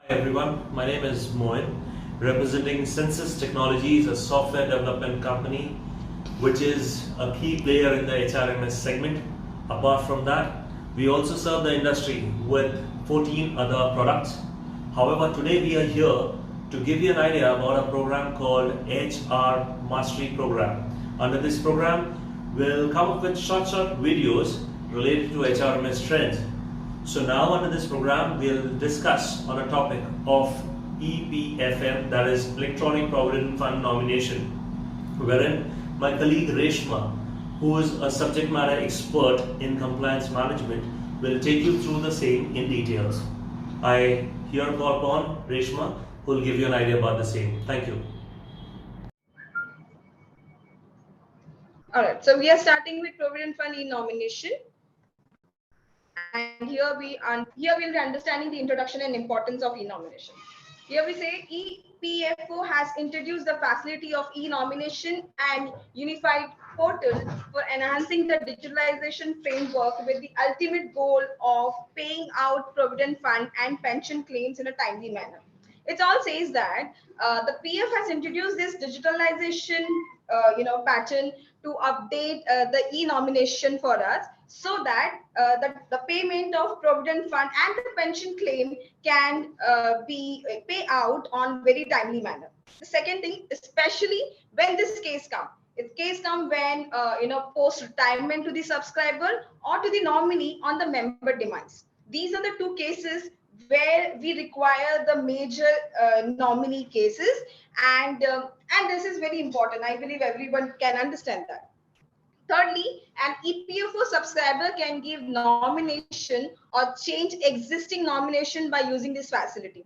Hi everyone, my name is Moin, representing Census Technologies, a software development company which is a key player in the HRMS segment. Apart from that, we also serve the industry with 14 other products. However, today we are here to give you an idea about a program called HR Mastery Program. Under this program, we'll come up with short videos related to HRMS trends. So now under this program, we'll discuss on a topic of EPFM, that is Electronic Provident Fund Nomination, wherein my colleague Reshma, who is a subject matter expert in compliance management, will take you through the same in details. I here call upon Reshma, who will give you an idea about the same. Thank you. All right, so we are starting with Provident Fund e-nomination. And here we'll be understanding the introduction and importance of e-nomination. Here we say EPFO has introduced the facility of e-nomination and unified portal for enhancing the digitalization framework with the ultimate goal of paying out provident fund and pension claims in a timely manner. It all says that the PF has introduced this digitalization pattern to update the e-nomination for us, so that the payment of provident fund and the pension claim can be pay out on very timely manner. The second thing, especially when this case come, it case come when post retirement to the subscriber or to the nominee on the member demise. These are the two cases where we require the major nominee cases, and this is very important. I believe everyone can understand that. Thirdly, an EPFO subscriber can give nomination or change existing nomination by using this facility.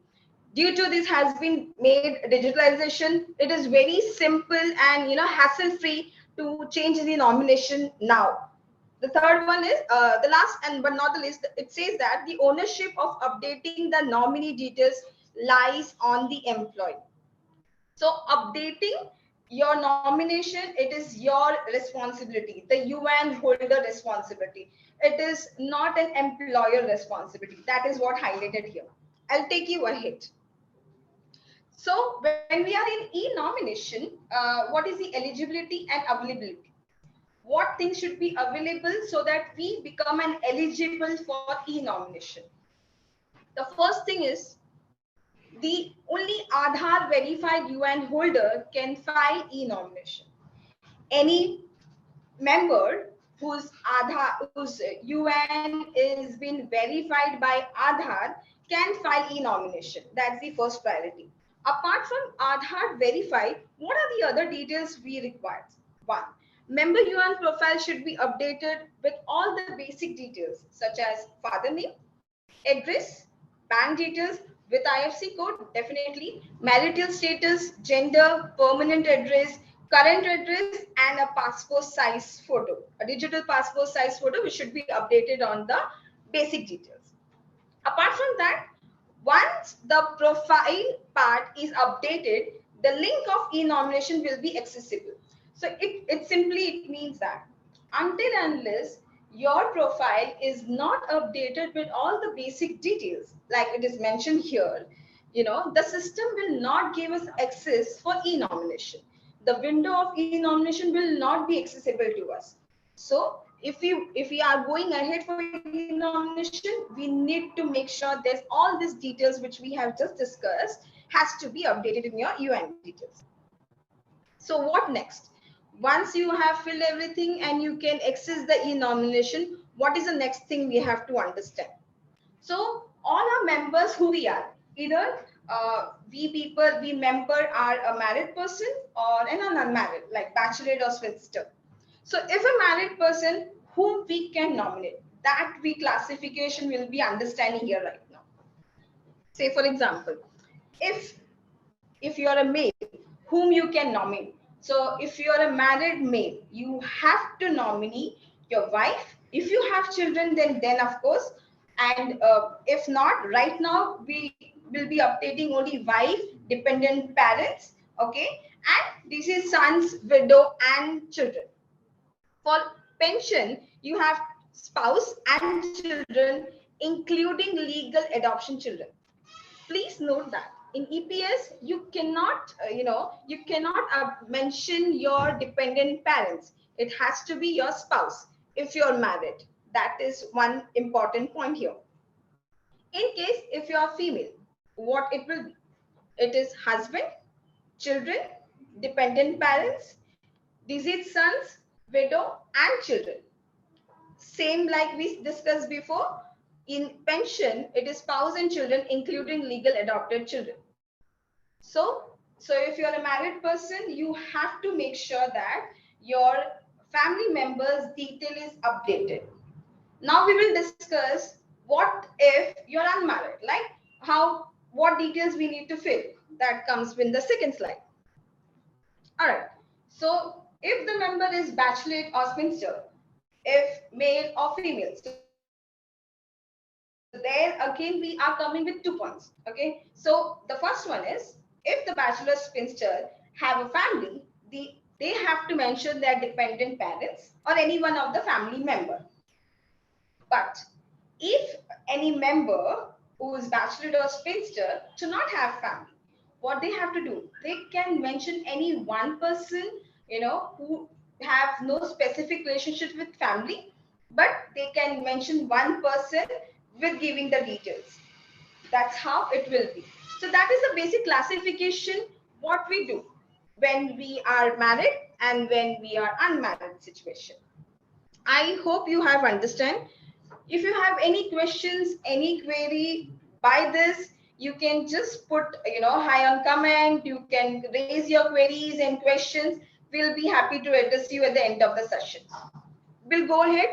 Due to this has been made digitalization, it is very simple and hassle free to change the nomination now. The third one is the last and but not the least, it says that the ownership of updating the nominee details lies on the employee. So updating your nomination, it is your responsibility, the UN holder responsibility. It is not an employer responsibility. That is what highlighted here. I'll take you ahead. So when we are in e-nomination, what is the eligibility and availability? What things should be available so that we become an eligible for e-nomination? The first thing is, the only Aadhaar verified UN holder can file e-nomination. Any member whose UN is been verified by Aadhaar can file e-nomination. That's the first priority. Apart from Aadhaar verified, what are the other details we require? One, member UN profile should be updated with all the basic details such as father name, address, bank details with IFSC code, definitely, marital status, gender, permanent address, current address, and a passport size photo, a digital passport size photo, which should be updated on the basic details. Apart from that, once the profile part is updated, the link of e-nomination will be accessible. So it means that until unless your profile is not updated with all the basic details, like it is mentioned here, the system will not give us access for e-nomination. The window of e-nomination will not be accessible to us. So if we are going ahead for e-nomination, we need to make sure there's all these details which we have just discussed has to be updated in your UN details. So what next? Once you have filled everything and you can access the e-nomination, what is the next thing we have to understand? So all our members who we are, either we member are a married person or an unmarried, like bachelor or spinster. So if a married person whom we can nominate, that we classification will be understanding here right now. Say for example, if if you are a male whom you can nominate. So if you are a married male, you have to nominate your wife. If you have children, then of course. And if not, right now we will be updating only wife, dependent parents. Okay, and this is sons, widow, and children. For pension, you have spouse and children, including legal adoption children. Please note that in EPS, you cannot, you cannot mention your dependent parents. It has to be your spouse if you're married. That is one important point here. In case if you are female, what it will be? It is husband, children, dependent parents, deceased sons, widow, and children. Same like we discussed before, in pension, it is spouse and children, including legal adopted children. So if you're a married person, you have to make sure that your family members' detail is updated. Now we will discuss what if you're unmarried, like what details we need to fill. That comes in the second slide. All right. So if the member is bachelorette or spinster, if male or female, so there again we are coming with 2 points. Okay. So the first one is, if the bachelor spinster have a family, they have to mention their dependent parents or any one of the family member. But if any member who is bachelor or spinster do not have family, what they have to do, they can mention any one person, who have no specific relationship with family, but they can mention one person with giving the details. That's how it will be. So that is the basic classification what we do when we are married and when we are unmarried situation. I hope you have understand. If you have any questions, any query by this, you can just put, hi on comment. You can raise your queries and questions. We'll be happy to address you at the end of the session. We'll go ahead.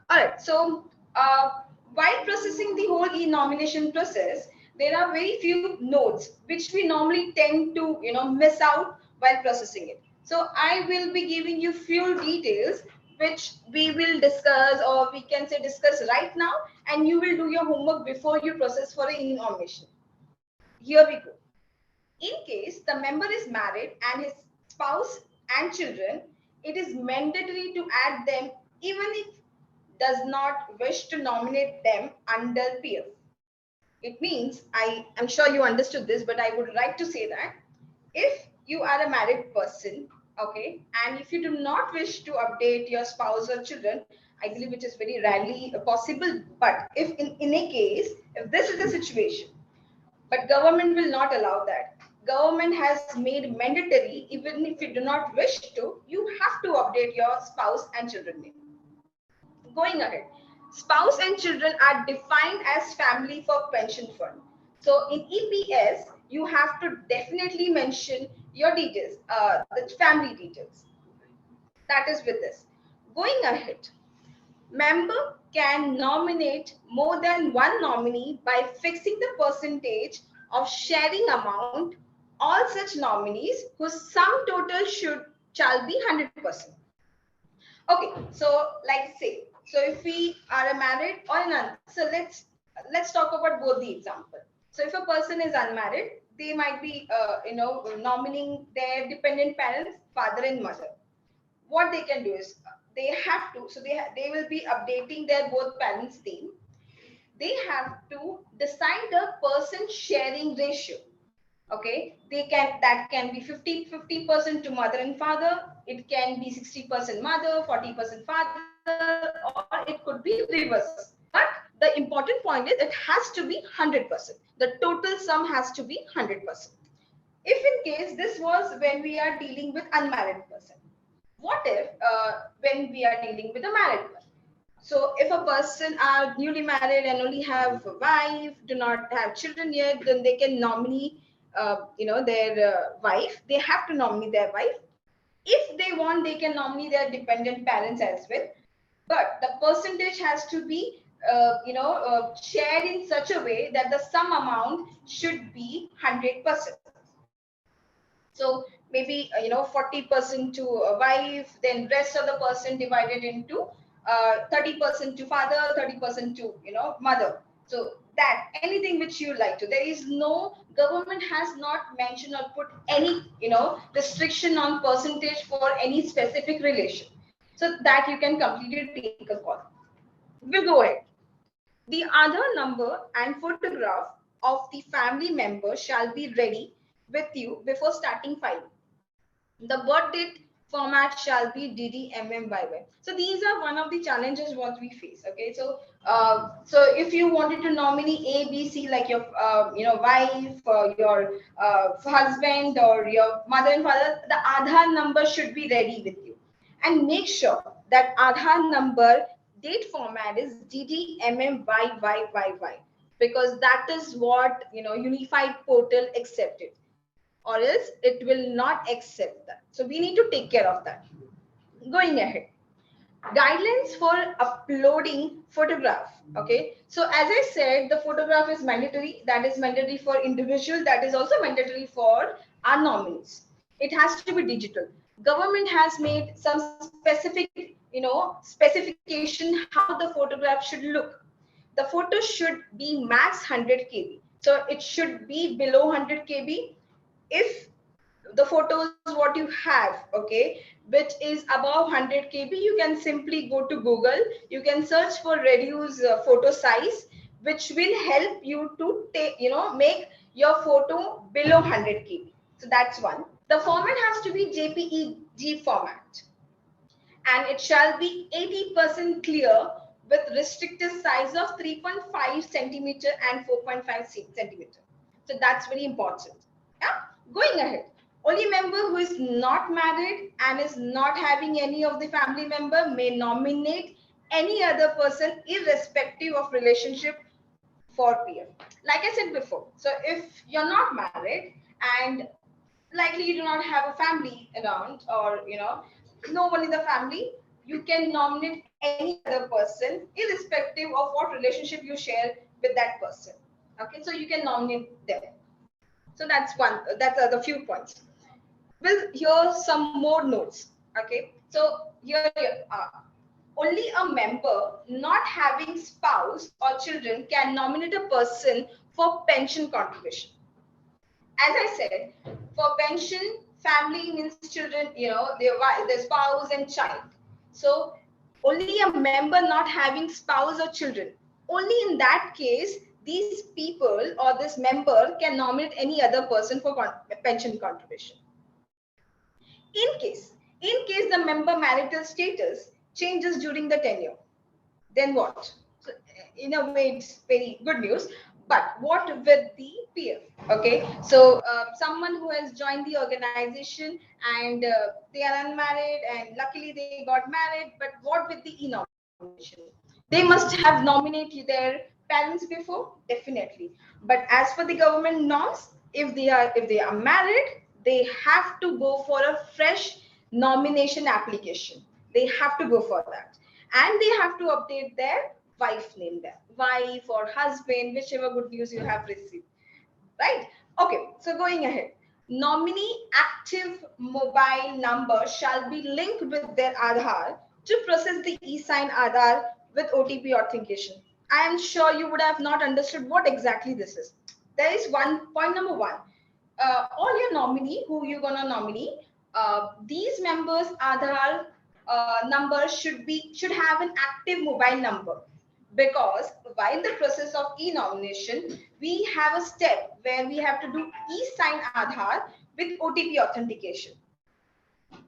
All right. So while processing the whole e-nomination process, there are very few notes which we normally tend to, miss out while processing it. So I will be giving you few details which we will discuss, or we can say discuss right now, and you will do your homework before you process for an e-nomination. Here we go. In case the member is married and his spouse and children, it is mandatory to add them even if does not wish to nominate them under PF. It means, I'm sure you understood this, but I would like to say that if you are a married person, okay, and if you do not wish to update your spouse or children, I believe it is very rarely possible, but if in a case, if this is the situation, but government will not allow that. Government has made mandatory, even if you do not wish to, you have to update your spouse and children name. Going ahead, spouse and children are defined as family for pension fund. So in EPS, you have to definitely mention your details, the family details. That is with this. Going ahead, member can nominate more than one nominee by fixing the percentage of sharing amount all such nominees whose sum total shall be 100%. Okay, so like say, so if we are married or not, so let's talk about both the example. So if a person is unmarried, they might be nominating their dependent parents, father and mother. What they can do is they have to, so they will be updating their both parents' name. They have to decide the person sharing ratio. Okay, that can be 50% to mother and father. It can be 60% mother, 40% father, or it could be reverse. But the important point is it has to be 100%. The total sum has to be 100%. If in case this was when we are dealing with unmarried person, what if when we are dealing with a married person? So if a person are newly married and only have a wife, do not have children yet, then they can nominate their wife. They have to nominate their wife. If they want, they can nominate their dependent parents as well. But the percentage has to be shared in such a way that the sum amount should be 100%. So maybe 40% to a wife, then rest of the person divided into 30% to father, 30% to mother. So that anything which you like to. There is no, government has not mentioned or put any restriction on percentage for any specific relation. So that you can completely take a call. We'll go ahead. The Aadhaar number and photograph of the family member shall be ready with you before starting filing. The birth date format shall be DDMMYY. So these are one of the challenges what we face. Okay, so if you wanted to nominate A, B, C, like your wife or your husband or your mother and father, the Aadhaar number should be ready with you, and make sure that Aadhaar number date format is DDMMYYYY, because that is what Unified Portal accepted, or else it will not accept that. So we need to take care of that. Going ahead, guidelines for uploading photograph. Okay, so as I said, the photograph is mandatory. That is mandatory for individual. That is also mandatory for our nominees. It has to be digital. Government has made some specific, specification how the photograph should look. The photo should be max 100 KB. So it should be below 100 KB. If the photos what you have, okay, which is above 100 KB, you can simply go to Google, you can search for reduce photo size, which will help you to take, make your photo below 100 KB. So that's one. The format has to be JPEG format, and it shall be 80% clear with restricted size of 3.5 centimeter and 4.5 centimeter. So that's very important. Yeah. Going ahead, only member who is not married and is not having any of the family member may nominate any other person irrespective of relationship for peer. Like I said before, so if you're not married and likely you do not have a family around, or no one in the family, you can nominate any other person irrespective of what relationship you share with that person. Okay, so you can nominate them. So that's one, that's the few points. We'll hear some more notes. Okay, so here only a member not having spouse or children can nominate a person for pension contribution. As I said, for pension, family means children, their spouse and child. So only a member not having spouse or children. Only in that case, these people or this member can nominate any other person for pension contribution. In case the member marital status changes during the tenure, then what? So in a way, it's very good news. But what with the peer? Okay, so someone who has joined the organization and they are unmarried and luckily they got married. But what with the e-nomination? They must have nominated their parents before, definitely. But as for the government norms, if they are married, they have to go for a fresh nomination application. They have to go for that, and they have to update their wife name there, wife or husband, whichever good news you have received, right? Okay, so going ahead, nominee active mobile number shall be linked with their Aadhaar to process the e-sign Aadhaar with OTP authentication. I am sure you would have not understood what exactly this is. There is one point number one. All your nominee, who you're gonna nominate, these members Aadhaar number should have an active mobile number, because while the process of e-nomination, we have a step where we have to do e-sign Aadhaar with OTP authentication.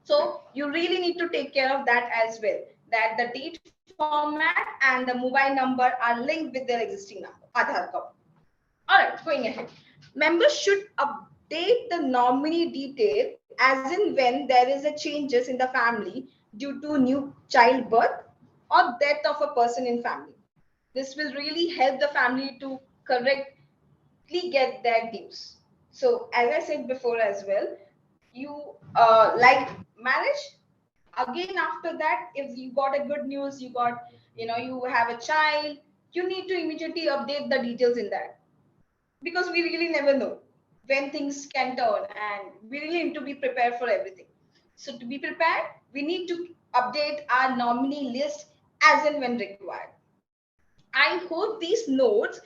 So you really need to take care of that as well, that the date format and the mobile number are linked with their existing number, Aadhaar copy. All right, going ahead. Members should update the nominee detail as in when there is a changes in the family due to new childbirth or death of a person in family. This will really help the family to correctly get their dues. So as I said before as well, you like marriage, again after that, if you got a good news, you have a child, you need to immediately update the details in that, because we really never know when things can turn, and we really need to be prepared for everything. So to be prepared, we need to update our nominee list as and when required. I hope these notes,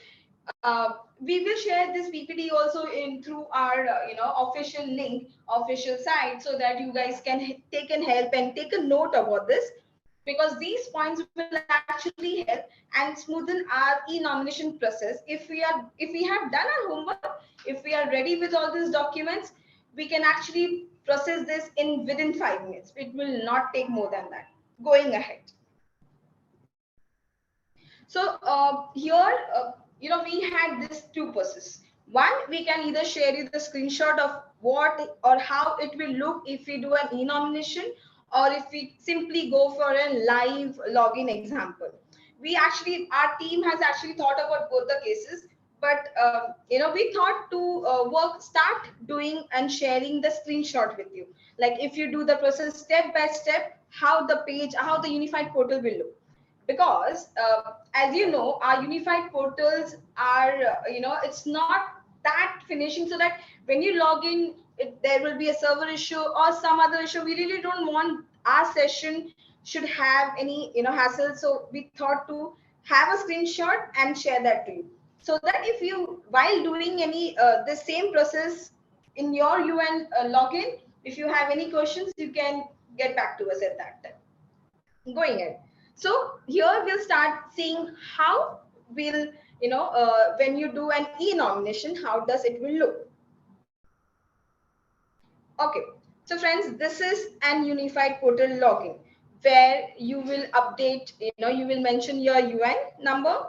we will share this PPT also in through our official link, official site, so that you guys can take and help and take a note about this. because these points will actually help and smoothen our e-nomination process. If we have done our homework, if we are ready with all these documents, we can actually process this in within 5 minutes. It will not take more than that. Going ahead. So here, we had this two processes. One, we can either share you the screenshot of what or how it will look if we do an e-nomination, or if we simply go for a live login example. Our team has actually thought about both the cases, but we thought to start doing and sharing the screenshot with you. Like if you do the process step by step, how the unified portal will look, because as you know, our unified portals are it's not that finishing, so that when you log in, there will be a server issue or some other issue. We really don't want our session should have any hassle, so we thought to have a screenshot and share that to you, so that if you, while doing any the same process in your UN login, if you have any questions, you can get back to us at that time. Going ahead. So here we'll start seeing how will when you do an e-nomination, how does it will look. Okay, so friends, this is an unified portal login where you will update, you will mention your UN number,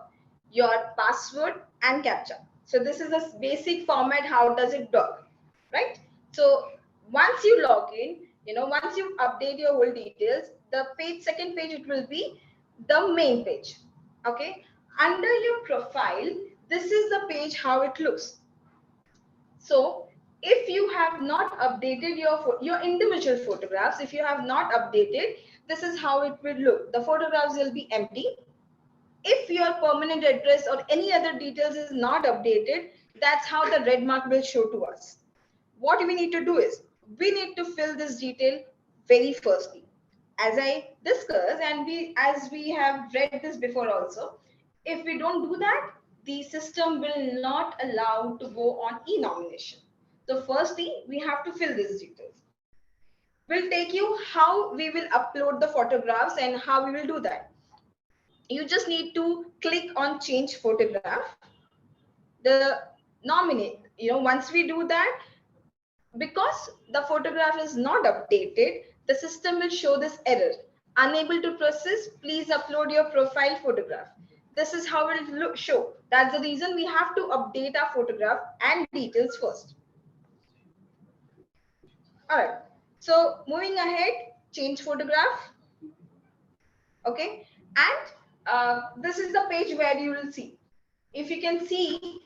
your password and captcha. So this is a basic format. How does it work, right? So once you log in, once you update your whole details, the second page, it will be the main page. Okay, under your profile, this is the page how it looks. So if you have not updated your individual photographs, if you have not updated, this is how it will look. The photographs will be empty. If your permanent address or any other details is not updated, that's how the red mark will show to us. What we need to do is, we need to fill this detail very firstly. As I discussed, and as we have read this before also, if we don't do that, the system will not allow to go on e-nomination. So firstly, we have to fill these details. We'll take you how we will upload the photographs and how we will do that. You just need to click on change photograph. The nominate, once we do that, because the photograph is not updated, the system will show this error. Unable to process, please upload your profile photograph. This is how it will show. That's the reason we have to update our photograph and details first. All right. So moving ahead, change photograph. Okay. And this is the page where you will see. If you can see,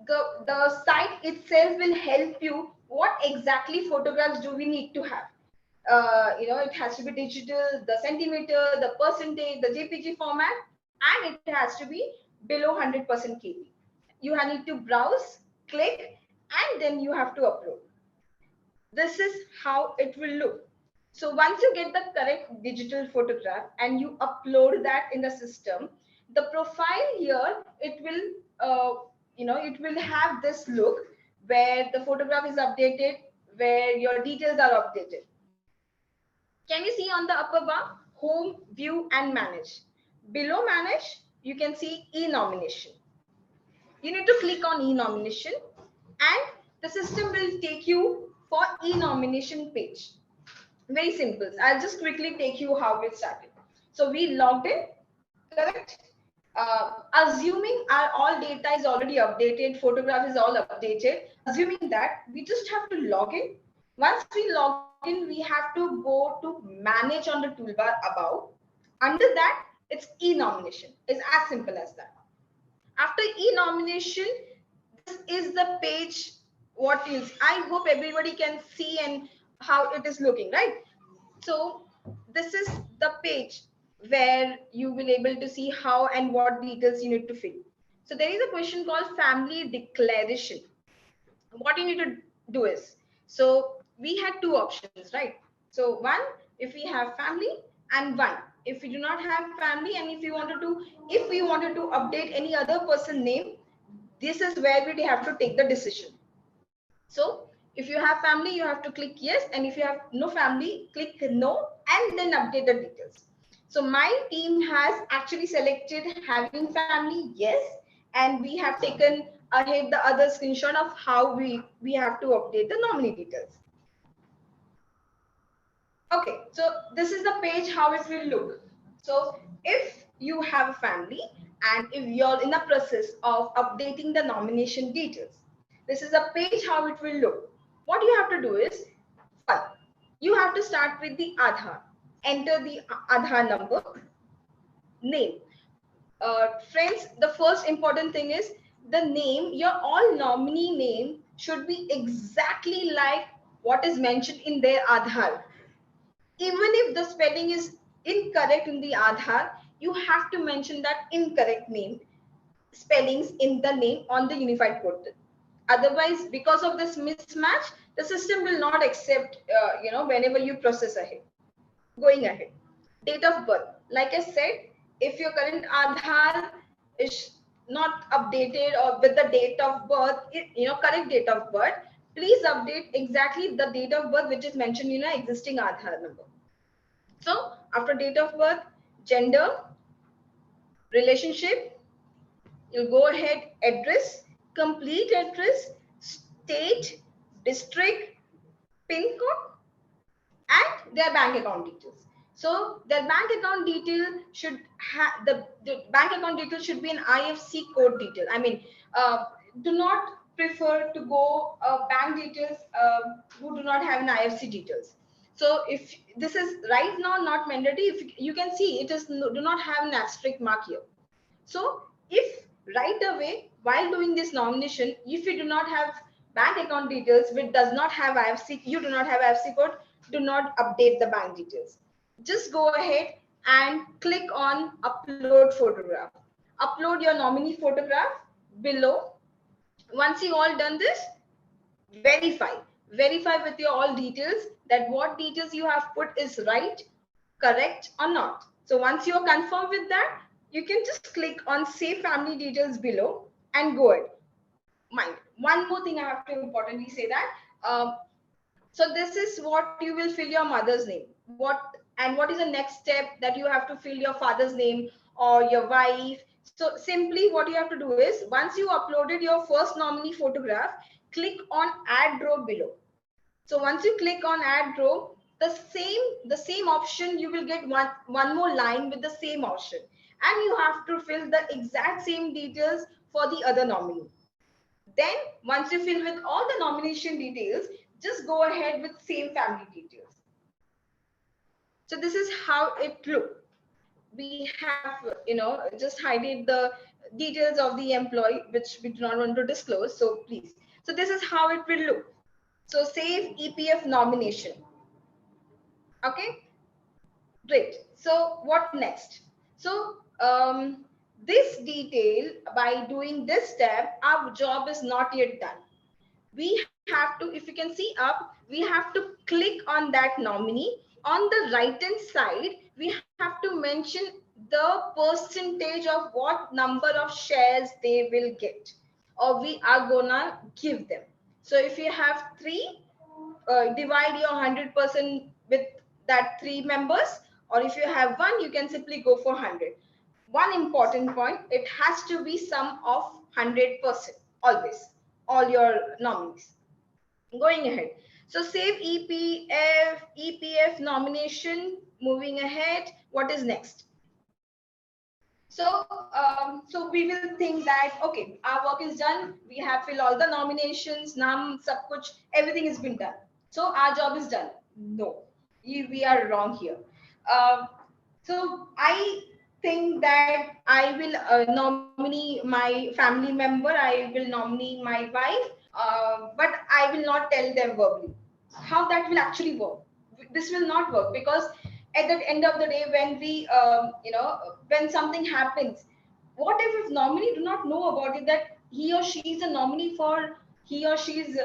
the site itself will help you what exactly photographs do we need to have. It has to be digital, the centimeter, the percentage, the JPG format, and it has to be below 100% KB. You need to browse, click, and then you have to upload. This is how it will look. So once you get the correct digital photograph and you upload that in the system, the profile here, it will it will have this look where the photograph is updated, where your details are updated. Can you see on the upper bar, home, view and manage? Below manage, you can see e-nomination. You need to click on e-nomination and the system will take you for e-nomination page. Very simple. I'll just quickly take you how it started. So we logged in, correct? Assuming our all data is already updated, photograph is all updated, assuming that, we just have to log in. Once we log in, we have to go to manage on the toolbar above. Under that, it's e-nomination. It's as simple as that. After e-nomination, this is the page. What is? I hope everybody can see and how it is looking, right? So this is the page where you will able to see how and what details you need to fill. So there is a question called family declaration. What you need to do is, so we had two options, right? So one, if we have family, and one, if we do not have family, and if we wanted to update any other person name, this is where we have to take the decision. So if you have family, you have to click yes, and if you have no family, click no, and then update the details. So my team has actually selected having family, yes, and we have taken ahead the other screenshot of how we have to update the nominee details. Okay, so this is the page how it will look. So if you have a family and if you're in the process of updating the nomination details, this is a page how it will look. What you have to do is, one, you have to start with the Aadhaar. Enter the Aadhaar number, name. Friends, the first important thing is the name, your all nominee name should be exactly like what is mentioned in their Aadhaar. Even if the spelling is incorrect in the Aadhaar, you have to mention that incorrect name spellings in the name on the unified portal. Otherwise, because of this mismatch, the system will not accept, whenever you process ahead. Going ahead, date of birth. Like I said, if your current Aadhaar is not updated or with the date of birth, correct date of birth, please update exactly the date of birth which is mentioned in an existing Aadhaar number. So after date of birth, gender, relationship, you'll go ahead, address, complete address, state, district, pin code, and their bank account details. So their bank account detail should have the bank account detail should be an IFSC code detail. I mean, do not prefer to go bank details who do not have an IFSC details. So if this is right now not mandatory, if you can see it is do not have an asterisk mark here. So if right away while doing this nomination, if you do not have bank account details which does not have IFSC, you do not have IFSC code, do not update the bank details. Just go ahead and click on upload photograph. Upload your nominee photograph below. Once you all done this, verify with your all details that what details you have put is right, correct or not. So once you are confirmed with that, you can just click on save family details below and go ahead. Mind, one more thing I have to importantly say that so this is what you will fill your mother's name, what is the next step that you have to fill your father's name or your wife. So simply what you have to do is, once you uploaded your first nominee photograph, click on add row below. So once you click on add row, the same option, you will get one more line with the same option, and you have to fill the exact same details for the other nominee. Then once you fill with all the nomination details, just go ahead with same family details. So this is how it look. We have, just hided the details of the employee, which we do not want to disclose. So please. So this is how it will look. So save EPF nomination. Okay, great. So what next? So this detail, by doing this step, our job is not yet done. We have to, if you can see up, we have to click on that nominee. On the right hand side, we have to mention the percentage of what number of shares they will get, or we are gonna give them. So if you have 3, divide your 100% with that 3 members, or if you have 1, you can simply go for 100. One important point, it has to be sum of 100% always, all your nominees. Going ahead, so save EPF nomination. Moving ahead, what is next? So so we will think that okay, our work is done, we have filled all the nominations, nam sab kuch, everything has been done, so our job is done. No, we are wrong here. So I think that I will nominate my family member, I will nominate my wife, but I will not tell them verbally. How that will actually work? This will not work, because at the end of the day, when we, when something happens, what if nominee do not know about it, that he or she is a nominee for he or she's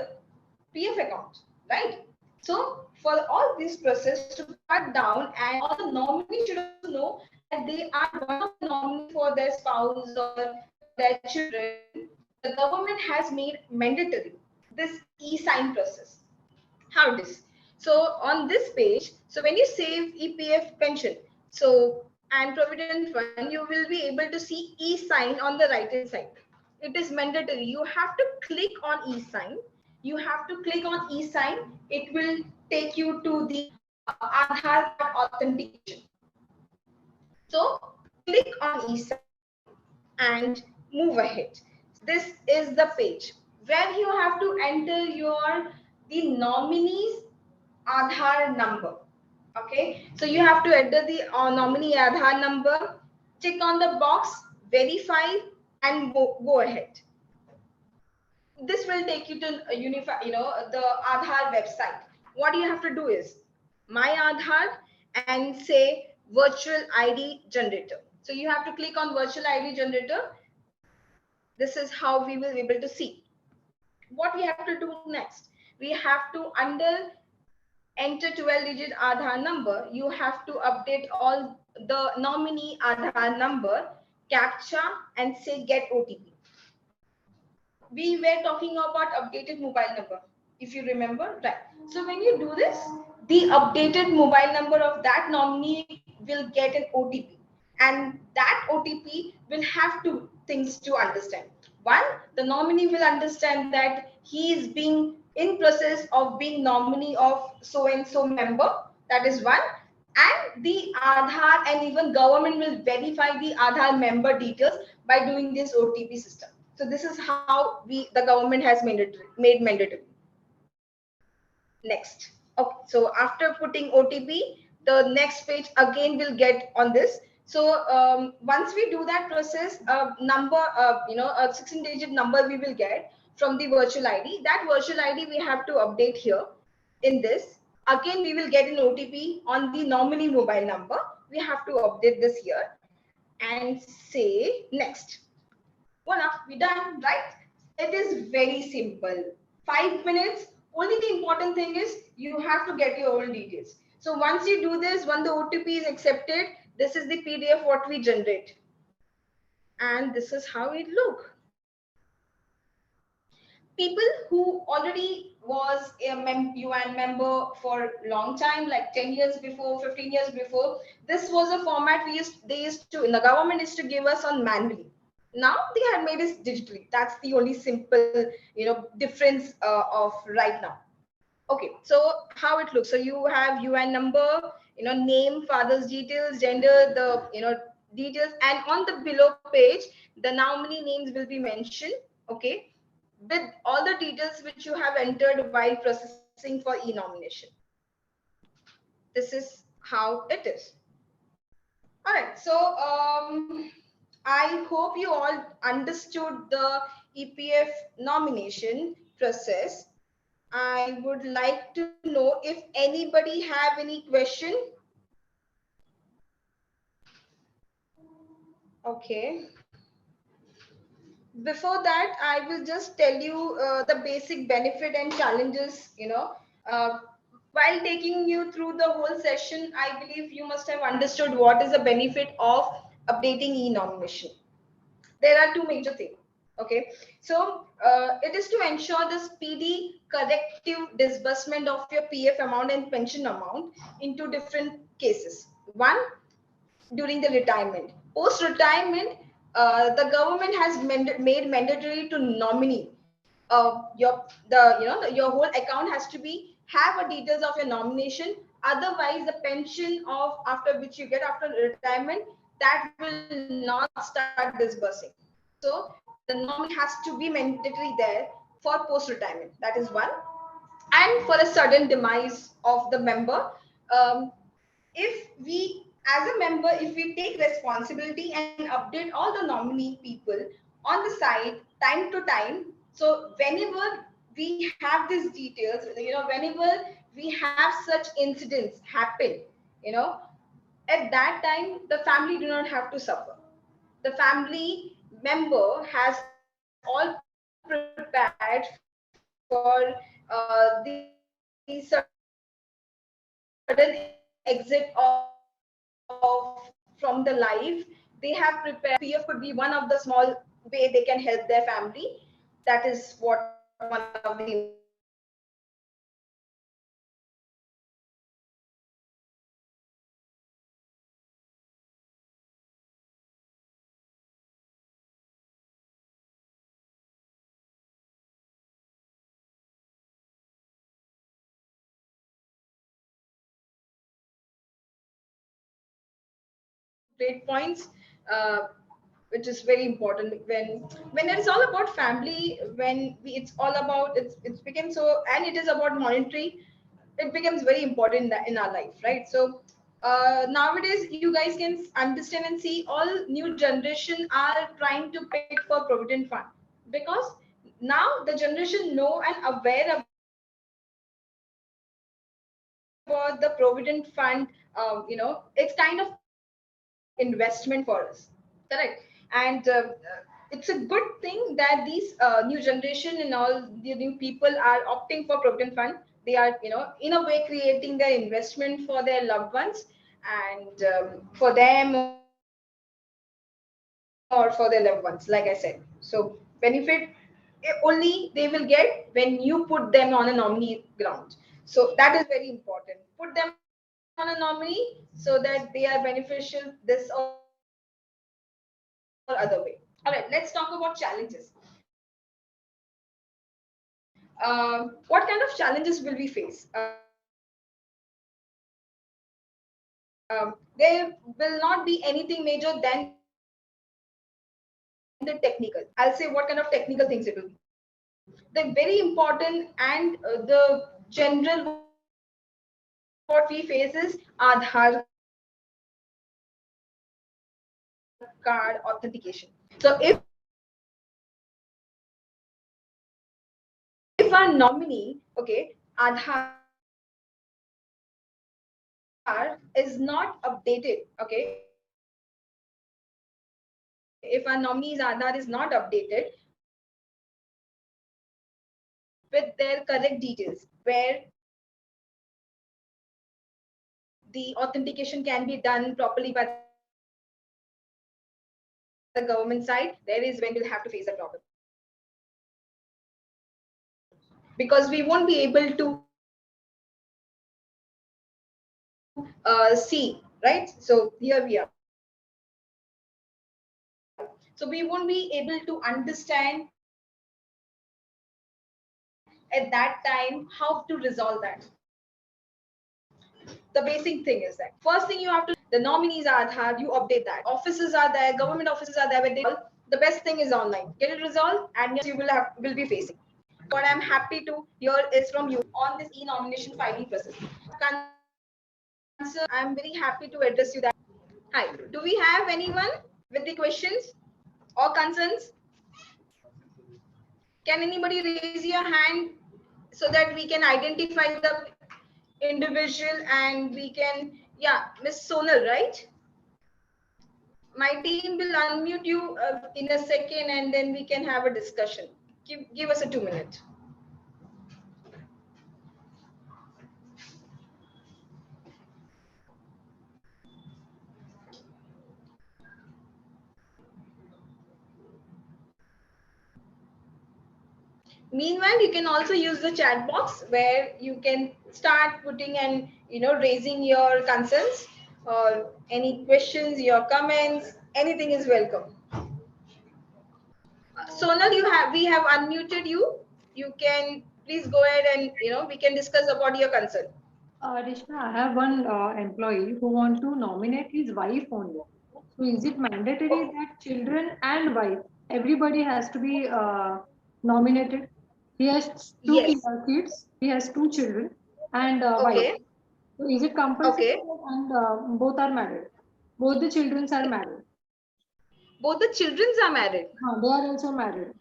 PF account, right? So for all this process to cut down, and all the nominees should also know that they are one of the nominee for their spouse or their children, the government has made mandatory this e-sign process. How it is? So on this page, so when you save EPF pension, so and Provident Fund, you will be able to see e-sign on the right hand side. It is mandatory. You have to click on e-sign. You have to click on e-sign. It will take you to the Aadhaar card authentication. So click on e-sign and move ahead. This is the page where you have to enter the nominee's Aadhaar number. Okay, so you have to enter the nominee Aadhaar number, tick on the box, verify, and go ahead. This will take you to unify, the Aadhaar website. What you have to do is my Aadhaar and say virtual ID generator. So you have to click on virtual ID generator. This is how we will be able to see. What we have to do next? We have to enter 12-digit Aadhaar number. You have to update all the nominee Aadhaar number, CAPTCHA, and say get OTP. We were talking about updated mobile number, if you remember, right? So when you do this, the updated mobile number of that nominee will get an OTP, and that OTP will have two things to understand. One, the nominee will understand that he is being in process of being nominee of so and so member. That is one. And the Aadhaar and even government will verify the Aadhaar member details by doing this OTP system. So this is how the government has made mandatory. Next. Okay, so after putting OTP, the next page again will get on this. So once we do that process, a 16-digit number we will get from the virtual ID. That virtual ID we have to update here in this. Again, we will get an OTP on the nominee mobile number. We have to update this here and say next. Voila, we're done, right? It is very simple. 5 minutes. Only the important thing is you have to get your own details. So once you do this, when the OTP is accepted, this is the PDF what we generate. And this is how it look. People who already was a UN member for long time, like 10 years before, 15 years before, this was a format they used to, the government used to give us on manually. Now they have made it digitally. That's the only simple, difference of right now. Okay, so how it looks. So you have UN number, name, father's details, gender, the, details, and on the below page, the nominee names will be mentioned. Okay, with all the details which you have entered while processing for e-nomination. This is how it is. All right, so I hope you all understood the EPF nomination process. I would like to know if anybody have any question. Okay. Before that, I will just tell you the basic benefit and challenges, while taking you through the whole session, I believe you must have understood what is the benefit of updating e-nomination. There are two major things. Okay, so it is to ensure the speedy corrective disbursement of your PF amount and pension amount into different cases. One, during the retirement. Post retirement, the government has made mandatory to nominee. Your whole account has to have a details of your nomination. Otherwise, the pension of after which you get after retirement, that will not start disbursing. So the nominee has to be mandatory there for post retirement. That is one. And for a sudden demise of the member, if we as a member, if we take responsibility and update all the nominee people on the side time to time, so whenever we have these details, whenever we have such incidents happen, at that time the family do not have to suffer. The family member has all prepared for the sudden exit from the life. They have prepared. PF could be one of the small way they can help their family. That is what one of the important things. great points, which is very important when it's all about family. It's all about it's become so, and it is about monetary. It becomes very important in our life, right? So nowadays, you guys can understand and see all new generation are trying to pick for provident fund, because now the generation know and aware about the provident fund. It's kind of investment for us, correct? And it's a good thing that these new generation and all the new people are opting for provident fund. They are, in a way, creating their investment for their loved ones, and for them or for their loved ones, like I said. So benefit only they will get when you put them on a nominee ground. So that is very important. Put them on a nominee so that they are beneficial this or other way. All right, let's talk about challenges. What kind of challenges will we face? There will not be anything major than the technical. I'll say what kind of technical things it will be. The very important and the general what we face is Aadhaar card authentication. So if our nominee, okay, Aadhaar is not updated, okay, if our nominee's Aadhaar is not updated with their correct details, where the authentication can be done properly by the government side, there is when we'll have to face a problem. Because we won't be able to see, right? So here we are. So we won't be able to understand at that time how to resolve that. The basic thing is that first thing you have to, the nominees Aadhaar, you update that. Offices are there, government offices are there, where they all, the best thing is online. Get it resolved, and yes, you will be facing. What I'm happy to hear is from you on this e-nomination filing process. I'm very happy to address you that. Hi, do we have anyone with the questions or concerns? Can anybody raise your hand so that we can identify the individual and we can, yeah, Miss Sonal, right? My team will unmute you in a second, and then we can have a discussion. Give us a 2 minutes. Meanwhile, you can also use the chat box where you can start putting and raising your concerns or any questions, your comments, anything is welcome. Sonal, we have unmuted you. You can please go ahead and we can discuss about your concern. Rishna, I have one employee who wants to nominate his wife only. So is it mandatory that children and wife, everybody has to be nominated? He has two Yes. kids, he has two children and Okay. wife. So is it compulsory? Okay. And both are married? Both the children are married. Both the children are married. They are also married.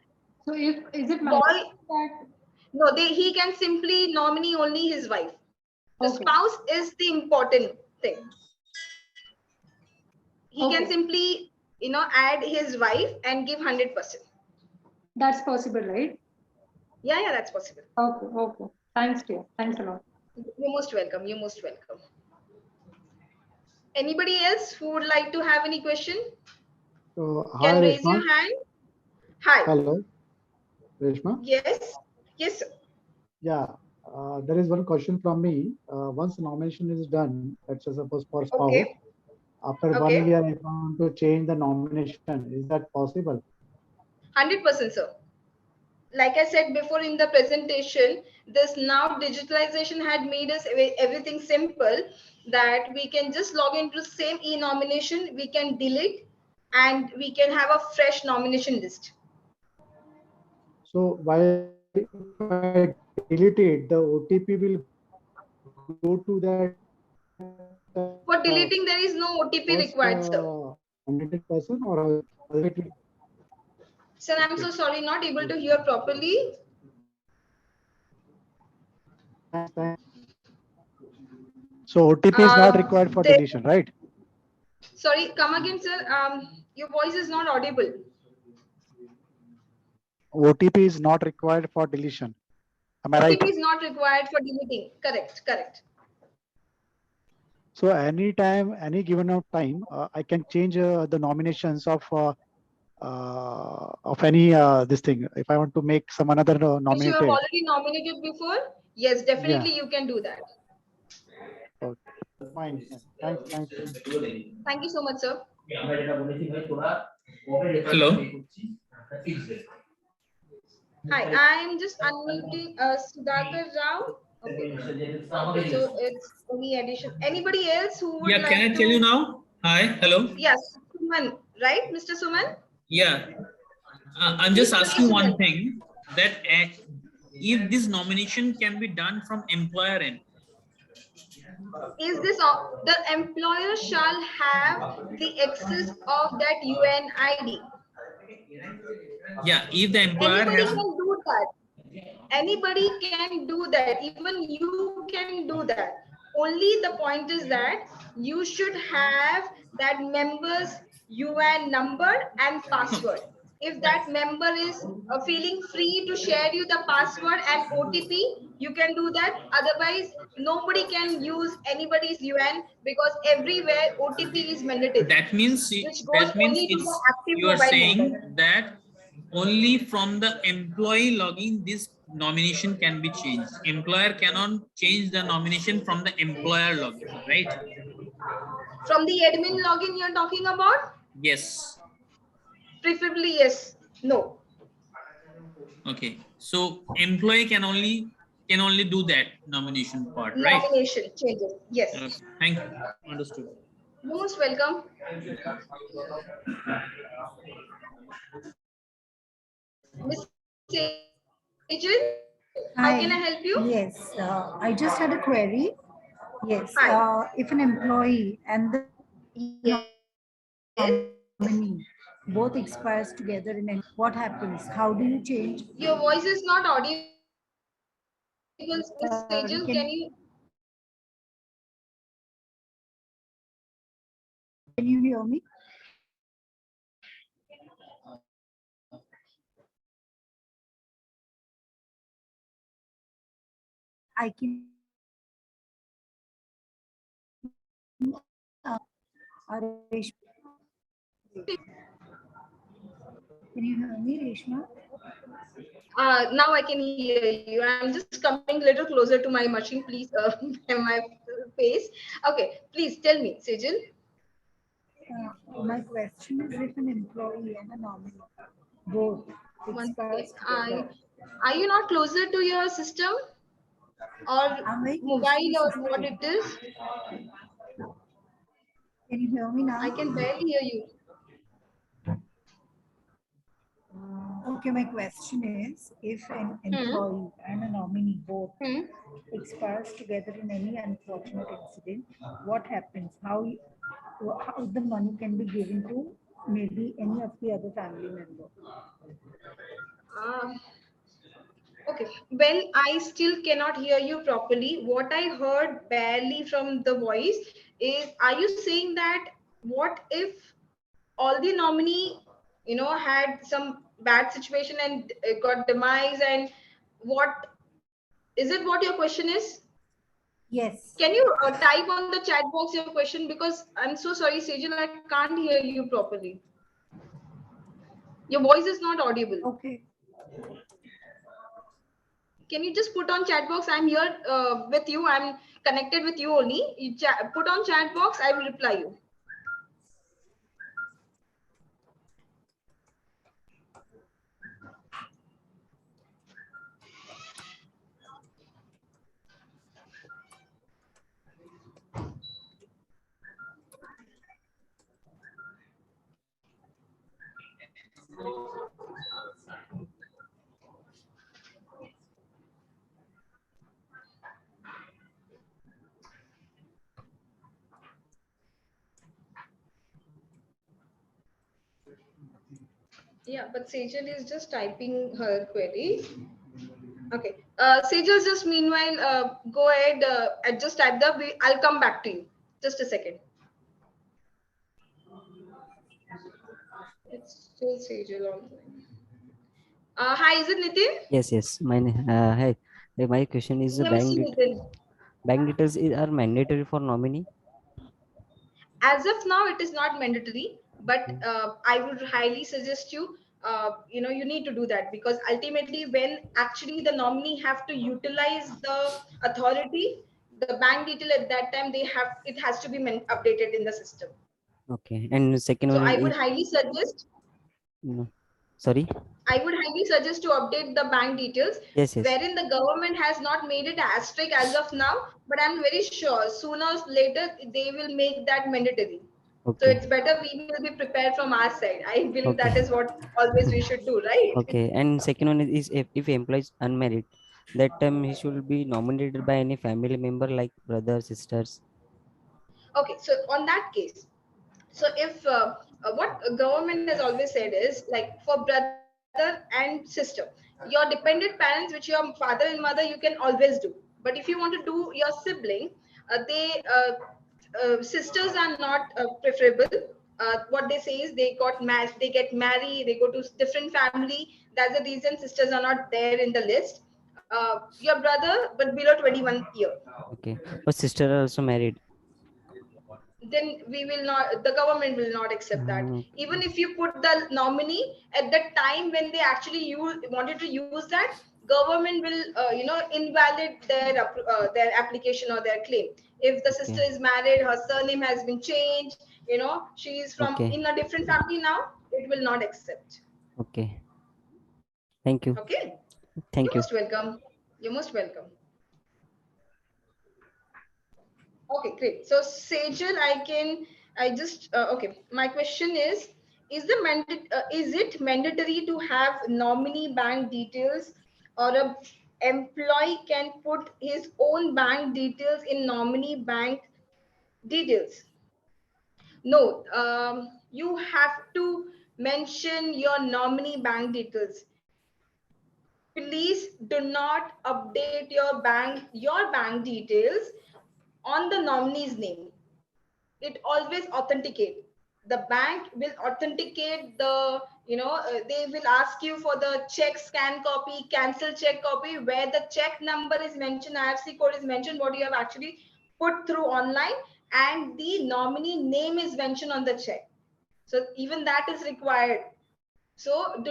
So is it mandatory that? No, he can simply nominate only his wife. The spouse is the important thing. He can simply, add his wife and give 100%. That's possible, right? Yeah, that's possible. Okay. Thanks, dear. Thanks a lot. You're most welcome. You're most welcome. Anybody else who would like to have any question? Can raise your hand. Hi. Hello, Reshma. Yes. Yes, sir. Yeah, there is one question from me. Once nomination is done, let's say suppose for spouse, after 1 year, if I want to change the nomination, is that possible? 100%, sir. like I said before in the presentation, this now digitalization had made us everything simple, that we can just log into the same e-nomination, we can delete, and we can have a fresh nomination list. So while I delete it, the OTP will go to that For deleting, there is no OTP first required, sir. nominated person, or it will. Sir, I'm so sorry, not able to hear properly. Thanks. So OTP is not required for deletion, right? Sorry, come again, sir. Your voice is not audible. OTP is not required for deletion. Am I right? OTP is not required for deleting. Correct, correct. So anytime, any given of time, I can change the nominations of any this thing. If I want to make some another Which you have nominated. already nominated before? Yes, definitely you can do that. Okay. Fine. Thanks. Thank you so much, sir. Hello. Hi, I'm just unmuting Sudhakar Rao. Okay. So it's any addition. Anybody else who would like Can I to... tell you now? Hi, hello. Yes, Suman, right, Mr. Suman? Yeah, I'm just asking one thing, that if this nomination can be done from employer end. Is this the employer shall have the access of that UNID? Yeah, if the employer Anybody has... can do that. Anybody can do that. Even you can do that. Only the point is that you should have that member's UN number and password. If that member is feeling free to share you the password and OTP, you can do that. Otherwise, nobody can use anybody's UN, because everywhere OTP is mandatory. That means only to the active you are mobile saying number. that only from the employee login this nomination can be changed. Employer cannot change the nomination from the employer login, right? From the admin login you're talking about? Yes. Preferably yes. No. Okay. So employee can only do that nomination part, right? Nomination changes. Yes. Okay. Thank you. Understood. Most welcome. Miss Sejal, how can I help you? Yes, I just had a query. Yes, Hi. if an employee and the Yes. nominee both expires together, what happens? How do you change? Your voice is not audible. Miss Sejal, can you hear me? I can. Can you hear me, Reshma? Now I can hear you. I'm just coming a little closer to my machine, please, my face. Okay, please tell me, Sejal. My question is, if an employee and a nominee both expires together, are you not closer to your system or mobile or what it is? Can you hear me now? I can barely hear you. Okay, my question is, if an employee and a nominee both expires together in any unfortunate incident, what happens? How the money can be given to maybe any of the other family member? Okay, when I still cannot hear you properly, what I heard barely from the voice is, are you saying that what if all the nominee, had some bad situation and got demise, and what is it, what your question is? Yes. Can you type on the chat box your question, because I'm so sorry, Sejal, I can't hear you properly. Your voice is not audible. Okay. Can you just put on chat box? I'm here with you. I'm connected with you only. You put on chat box. I will reply you. Yeah, but Sejal is just typing her query. Okay. Sejal, just meanwhile, go ahead and just type I'll come back to you. Just a second. It's still Sejal online. Hi, is it Nitin? Yes, yes. Hi. My question is the Yeah, Mr. Nitin. bank details are mandatory for nominee. As of now, it is not mandatory, but I would highly suggest you, you need to do that, because ultimately when actually the nominee have to utilize the authority, the bank detail at that time, it has to be updated in the system. Okay. And second So one I is would highly suggest no. Sorry. I would highly suggest to update the bank details, Yes, yes. wherein the government has not made it as strict as of now, but I'm very sure sooner or later they will make that mandatory. So Okay. it's better we will be prepared from our side. I believe that Okay. is what always we should do, right? Okay. And second one is if employee is unmarried, that time he should be nominated by any family member like brother, sisters. Okay, so on that case, so if what government has always said is, like, for brother and sister, your dependent parents, which your father and mother, you can always do. But if you want to do your sibling, sisters are not preferable. What they say is they get married, they go to different family. That's the reason sisters are not there in the list. Your brother, but below 21 year, Okay. But sister are also married. then we will not, the government will not accept that. Mm, Even if you put the nominee at the time when they actually wanted to use that, government will invalid their application or their claim. If the sister okay. is married, her surname has been changed, she is from Okay. in a different family now, it will not accept. Okay. Thank you. Okay, Thank you're you. most welcome. You're most welcome. Okay, great. So Sejal, okay. My question is it mandatory to have nominee bank details, or a employee can put his own bank details in nominee bank details? No, you have to mention your nominee bank details. Please do not update your bank details on the nominee's name. It always authenticate. The bank will authenticate they will ask you for the check scan copy, cancel check copy, where the check number is mentioned, IFSC code is mentioned, what you have actually put through online, and the nominee name is mentioned on the check. So even that is required. So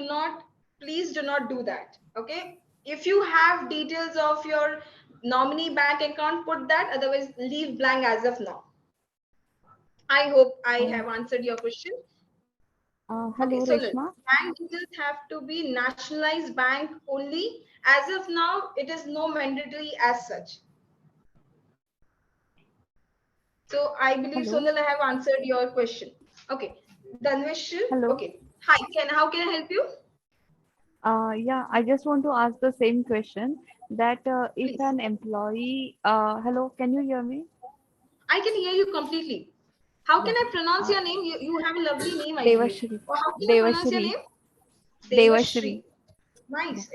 please do not do that. Okay, if you have details of your nominee bank account, put that, otherwise leave blank as of now. I hope I have answered your question. Okay, Hello, so Reshma. bank details have to be nationalized bank only. As of now, it is no mandatory as such. So I believe, Hello. Sonal, I have answered your question. Okay, Dhanvesh. Hello. Okay, hi. How can I help you? Yeah, I just want to ask the same question that if Please. an employee, hello, can you hear me? I can hear you completely. How can Yeah. I pronounce Uh, your name? You have a lovely name, I believe. Devashri. Or how can I pronounce your Devashri. name? Devashri. Devashri. Yeah. Nice.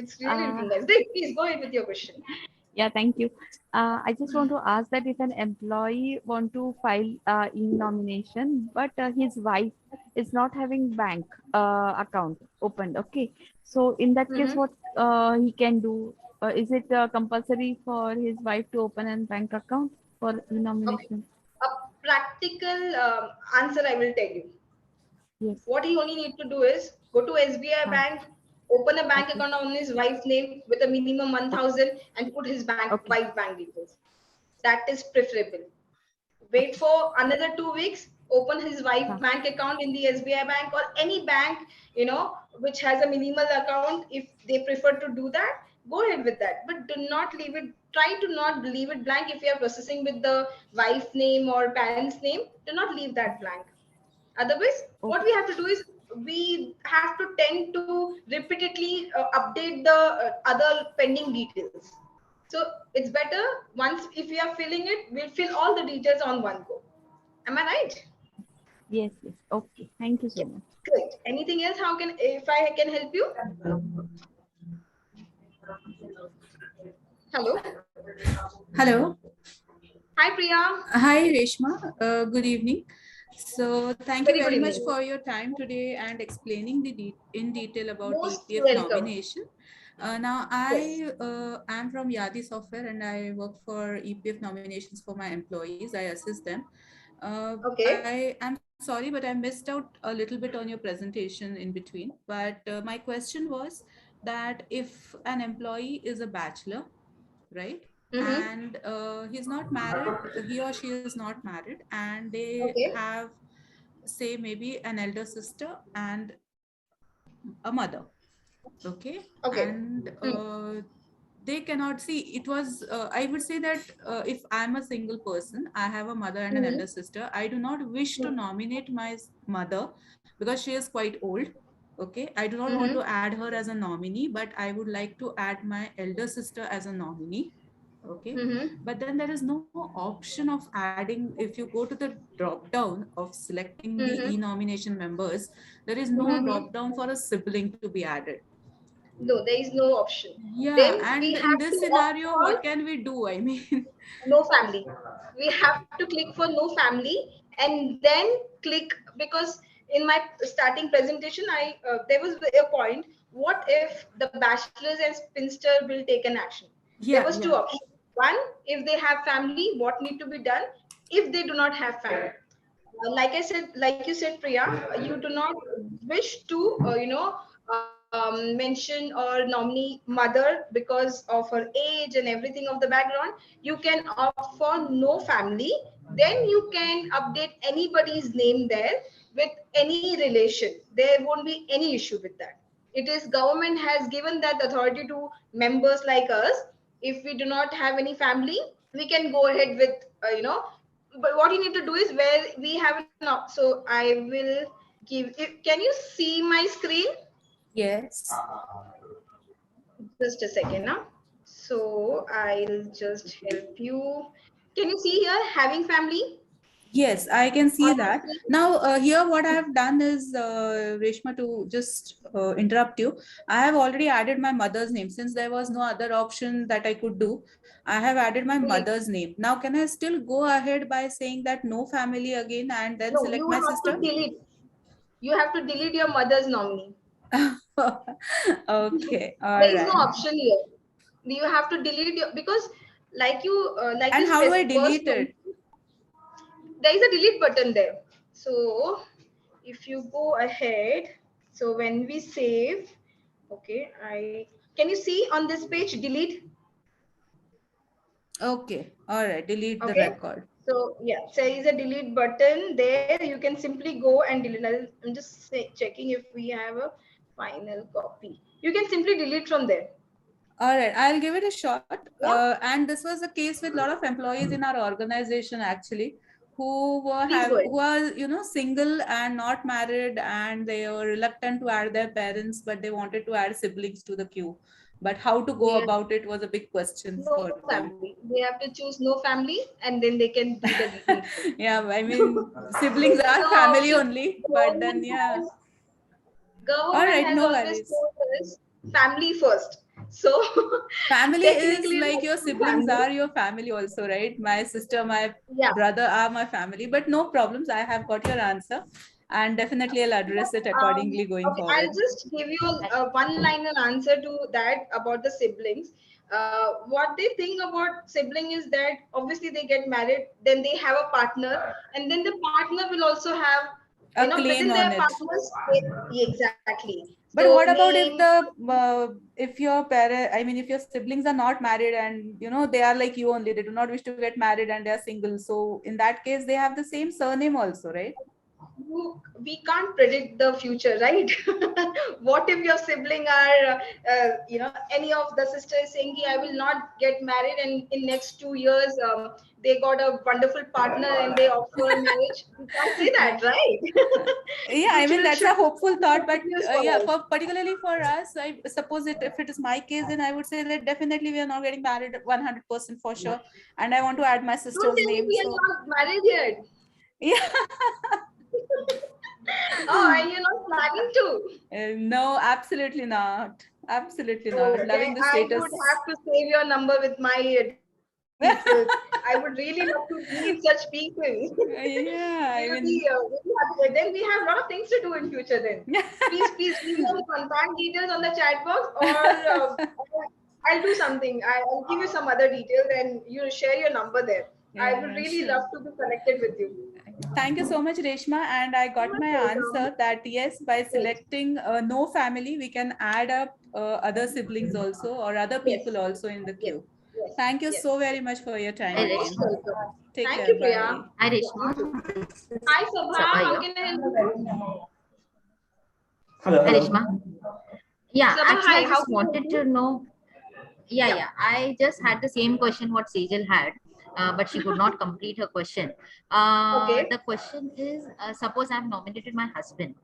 It's really Uh, looking nice. Please go ahead with your question. yeah, thank you. I just want to ask that if an employee want to file in nomination, but his wife is not having bank account opened. Okay. So in that case, Mm-hmm. what he can do? Is it compulsory for his wife to open a bank account for Okay. nomination? A practical answer I will tell you. Yes. What he only need to do is go to SBI Ah, bank, open a bank okay. account on his wife's name with a minimum Okay. 1,000, and put his Okay. wife bank details. That is preferable. Wait Okay. for another 2 weeks, open his wife Ah, bank account in the SBI bank or any bank, which has a minimal account. If they prefer to do that, go ahead with that. But do not leave it, try to not leave it blank. If you are processing with the wife's name or parent's name, do not leave that blank. Otherwise, what okay. we have to do is we have to tend to repeatedly update the other pending details. So it's better, once if we are filling it, we'll fill all the details on one go. Am I right? Yes. Yes. Okay. Thank you Yeah. so much. Great. Anything else? How can, if I can help you? Hello. Hello. Hi, Priya. Hi, Reshma. Good evening. So thank you Very good very much evening. for your time today and explaining in detail about Most EPF welcome. nomination. Now I am from Yadi Software and I work for EPF nominations for my employees. I assist them. Okay. I am sorry, but I missed out a little bit on your presentation in between. But my question was that if an employee is a bachelor, right? Mm-hmm. And he's not married, he or she is not married, and they Okay. have, say, maybe an elder sister and a mother. Okay. Okay. And they cannot see it was I would say that if I'm a single person, I have a mother and an elder sister, I do not wish to nominate my mother because she is quite old. Okay, I do not want to add her as a nominee, but I would like to add my elder sister as a nominee. Okay, but then there is no option of adding. If you go to the drop down of selecting the e-nomination members, there is no drop down for a sibling to be added. No, there is no option. Yeah, Then we and in have this to opt scenario, for what can we do? I mean, no family. We have to click for no family and then click, because in my starting presentation, I there was a point. What if the bachelors and spinster will take an action? There yeah, was two yeah. options. One, if they have family, what need to be done? If they do not have family, like I said, like you said, Priya, you do not wish to, mention or nominee mother because of her age and everything of the background. You can opt for no family. Then you can update anybody's name there with any relation. There won't be any issue with that. It is government has given that authority to members like us. If we do not have any family, we can go ahead with, but what you need to do is where we have so I will give it. Can you see my screen? Yes. Just a second now. So I'll just help you. Can you see here having family Yes, I can see on my that. screen? Now, here what I have done is, Reshma, to just interrupt you, I have already added my mother's name. Since there was no other option that I could do, I have added my Delete. mother's name. Now, can I still go ahead by saying that no family again and then No, select you my have to sister? delete. You have to delete your mother's nominee. Okay, all There is no right. option here. You have to delete your, because like you And how do I first delete it? there is a delete button there. So if you go ahead, so when we save, okay, can you see on this page delete? Okay, all right, delete the Okay, record. so yeah, there is a delete button there. You can simply go and delete. I'm just checking if we have a final copy. You can simply delete from there. All right, I'll give it a shot. Yeah. And this was the case with a lot of employees in our organization actually, who Please go ahead. single and not married, and they were reluctant to add their parents, but they wanted to add siblings to the queue. But how to go Yeah. about it was a big question No for them. family. They have to choose no family, and then they can do the delete. Yeah, I mean, siblings There is are no family option. only, but then yeah. All Government right, has no always worries. told us family first. So Family is technically, like your siblings family. are your family also, right? My sister, my Yeah. brother are my family, but no problems. I have got your answer, and definitely I'll address it accordingly going Okay, I'll forward. just give you a one-liner answer to that about the siblings. What they think about sibling is that obviously they get married, then they have a partner, and then the partner will also have, A claim within on their it. partners, exactly. But So what about if name. if your parent, I mean, if your siblings are not married and they are like you only, they do not wish to get married and they are single. So in that case, they have the same surname also, right? We can't predict the future, right? What if your sibling are any of the sisters saying, I will not get married, and in next 2 years they got a wonderful partner and they offer marriage? You can't say Yeah. that, right? Yeah, I mean, that's a hopeful thought, but yeah, us. for particularly for us, I suppose if it is my case, then I would say that definitely we are not getting married 100% for sure, and I want to add my Don't sister's tell me name. we are So not married yet. yeah. Oh, and you're not planning to? No, absolutely not. Absolutely Oh, not. Loving then the I would status. have to save your number with my details. I would really love to meet such people. Yeah, I We'll mean, be really happy. Then we have a lot of things to do in future. Then please leave me the contact details on the chat box, or I'll do something. I'll give you some other details, and you'll share your number there. I would yeah, really sure. love to be connected with you. Thank you so much, Reshma. And I got my Welcome. answer that yes, by Great. selecting no family, we can add up other siblings also or other Yes. people also in the Yes. queue. Yes. Thank you Yes. so very much for your time Hi, You're most again. Reshma. welcome. Take Thank care. you, Priya. Bye. Hi, Yeah, Reshma. you too. This is Hi, Sabha. Sabha How here. can I help you? Hi, Reshma. Yeah, Sabha, actually, I hi. How just can I help wanted to you? know. Yeah, Yeah. yeah. I just had the same question what Sejal had, but she could not complete her question. Okay. The question is, suppose I've nominated my husband.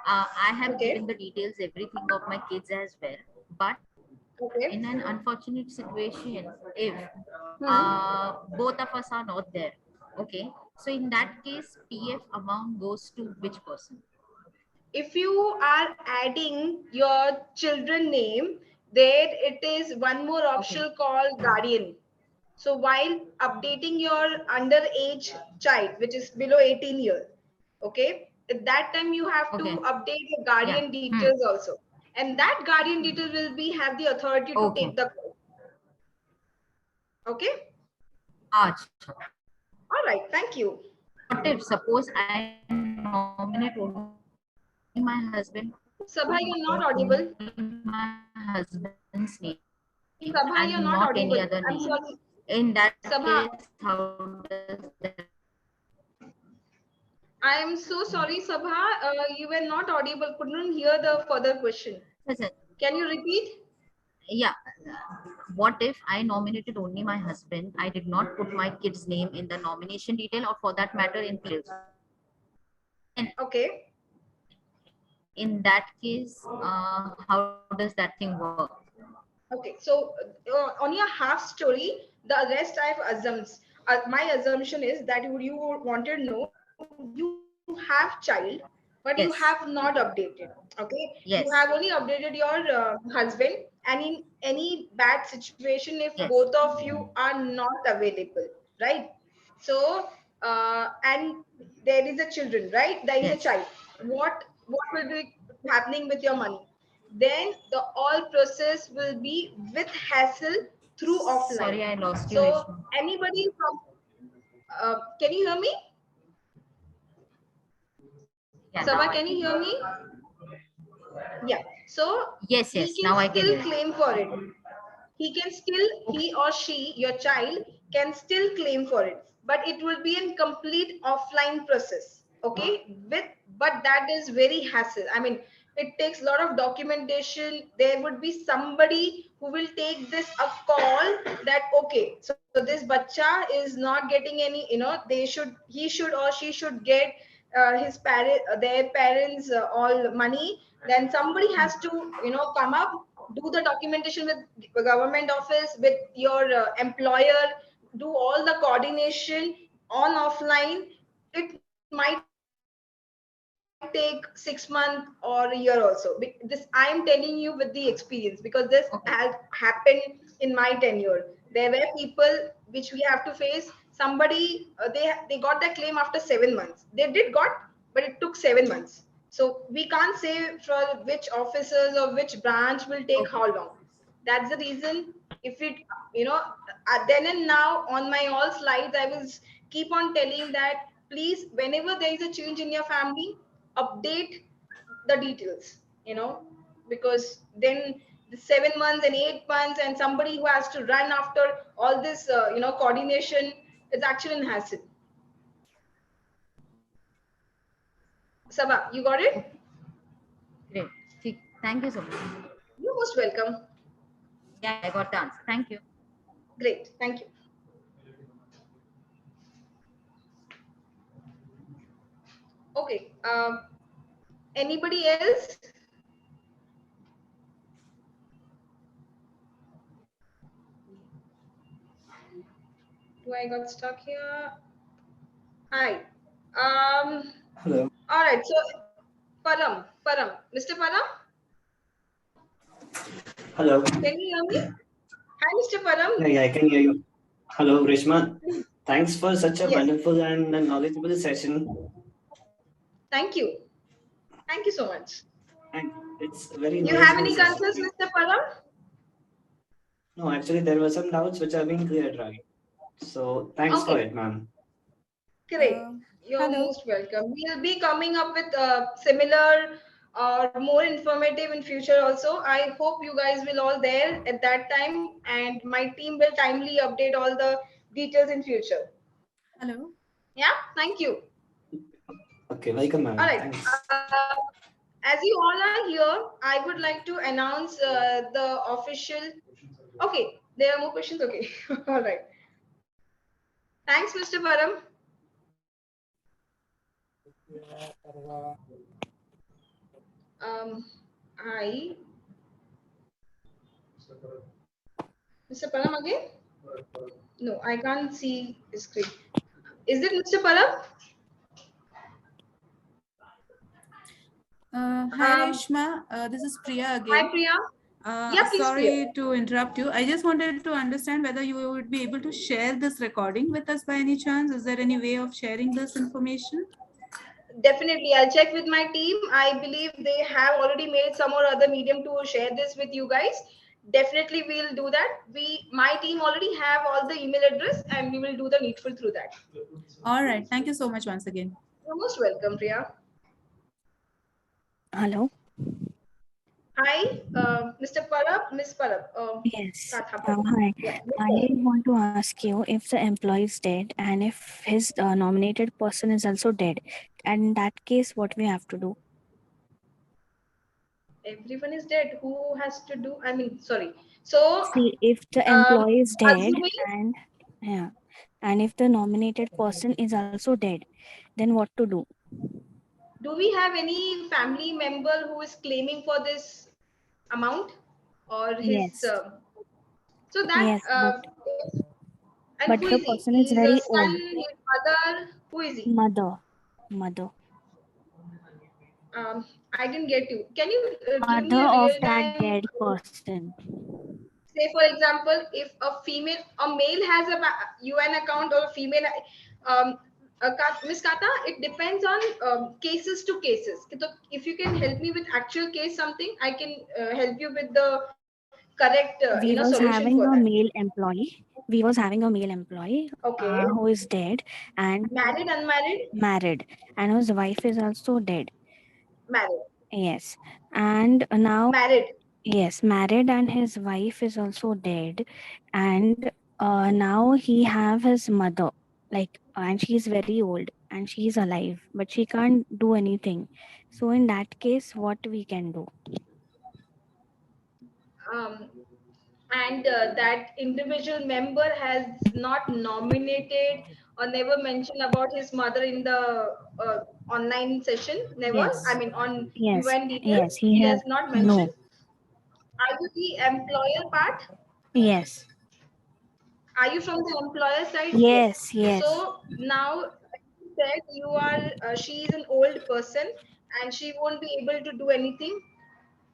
I have Okay. given the details, everything of my kids as well. But Okay. in an unfortunate situation, if Hmm. both of us are not there, okay. So in that case, PF amount goes to which person? If you are adding your children name, there it is one more Okay. option called guardian. So while updating your underage child, which is below 18 years, okay, at that time you have to Okay. update your Yeah. guardian details also. And that guardian detail will be have the authority to Okay. take the call. Okay. Acha. All right. Thank you. What if suppose I nominate only my husband, Sabha, you're not only audible. my husband's name Sabha, you're and not not any audible. other I'm name? sorry. In that Sabha, case, how does that I am so sorry, Sabha. You were not audible. Couldn't hear the further question. listen, Can you repeat? yeah. What if I nominated only my husband? I did not put my kid's name in the nomination detail or for that matter in place. And Okay. in that case, how does that thing work? Okay. So on your half story, the rest I've assumed. My assumption is that you wanted to know you have child, but you have not Yes, updated. Okay. You have only yes, updated your husband, and in any bad situation, if yes, both of you are not available, right? So and there is a children, right? There is a yes. child. What will be happening with your money? Then the all process will be with hassle through offline. Sorry, I lost you, So Reshma. anybody from can you hear me? Yeah, now Sabha, I can can you hear hear me? you. Yeah. So Yes, he yes, can now I can still hear you. claim for it. Okay. He or she, your child, can still claim for it, but it will be in complete offline process. Okay, with but that is very hassle. I mean, it takes a lot of documentation. There would be somebody who will take this a call that okay, so this bacha is not getting any. He should or she should get their parents all money. Then somebody has to come up, do the documentation with the government office, with your employer, do all the coordination on offline. It might take 6 months or a year also. This I am telling you with the experience, because this has happened Okay. in my tenure. There were people which we have to face. Somebody they got their claim after 7 months. They did got, but it took 7 months. So we can't say for which officers or which branch will take how long. Okay. That's the reason. If it then and now on my all slides I will keep on telling that please, whenever there is a change in your family, update the details, because then the 7 months and 8 months and somebody who has to run after all this coordination is actually an hassle. Sabha, you got it? Okay. Great. Thank you so much. You're most welcome. Yeah, I got the answer. Thank you. Great, thank you. Okay, anybody else? Do I got stuck here? Hi. All right. So Param. Mr. Param, Hello. can you hear me? Hi, Mr. Param. Yeah, I can hear you. Hello, Reshma. Thanks for such a Yes. wonderful and knowledgeable session. Thank you. Thank you so much. And it's a very You have knowledgeable any session. concerns, Mr. Param? No, actually, there were some doubts which have been cleared, right? So thanks for Okay. it, ma'am. Great. You're Hello. most welcome. We'll be coming up with similar or more informative in future also. I hope you guys will all there at that time, and my team will timely update all the details in future. Hello. Yeah, thank you. Okay, welcome, ma'am. All right. Thanks. As you all are here, I would like to announce the official. Okay, there are more questions. Okay, all right. Thanks, Mr. Param. I Mr. Param again? No, I can't see his screen. Is it Mr. Param? Hi, Reshma. This is Priya again. Hi, Priya. Yeah, please, Sorry Priya. to interrupt you. I just wanted to understand whether you would be able to share this recording with us by any chance. Is there any way of sharing this information? Definitely, I'll check with my team. I believe they have already made some or other medium to share this with you guys. Definitely, we'll do that. My team already have all the email address, and we will do the needful through that. All right. Thank you so much once again. You're most welcome, Priya. Hello. Hi, Mr. Parab, Miss Parab. Yes. Katha Hi. Parab. Yeah, Miss I Parab. want to ask you if the employee is dead and if his nominated person is also dead. And in that case, what we have to do? Everyone is dead. Who has to do? I mean, sorry. So, See, if the employee is dead assuming, and yeah, and if the nominated person is also dead, then what to do? do we have any family member who is claiming for this amount or his? Yes. So that Yes, and but who the is he? person is He's a very son, old. his mother. Who is he? Mother. I didn't get you. Can you give me Mother a of real that time? dead person. Say for example, if a male has a UN account or a female, Miss Kata, it depends on cases to cases. So if you can help me with actual case something, I can help you with the correct We was solution having for a that. male employee. Okay. Who is dead and Married, unmarried? married, and whose wife is also dead. Married. Yes, and now Married. yes, married, and his wife is also dead, and now he have his mother, and she's very old and she's alive, but she can't do anything. So in that case, what we can do? And that individual member has not nominated or never mentioned about his mother in the online session. Never. Yes. I mean, on Yes. UN details, Yes, he he has has not no. mentioned. Are you the employer part? Yes. Are you from the employer side? Yes. Yes. So now, like you said, you are. She is an old person, and she won't be able to do anything.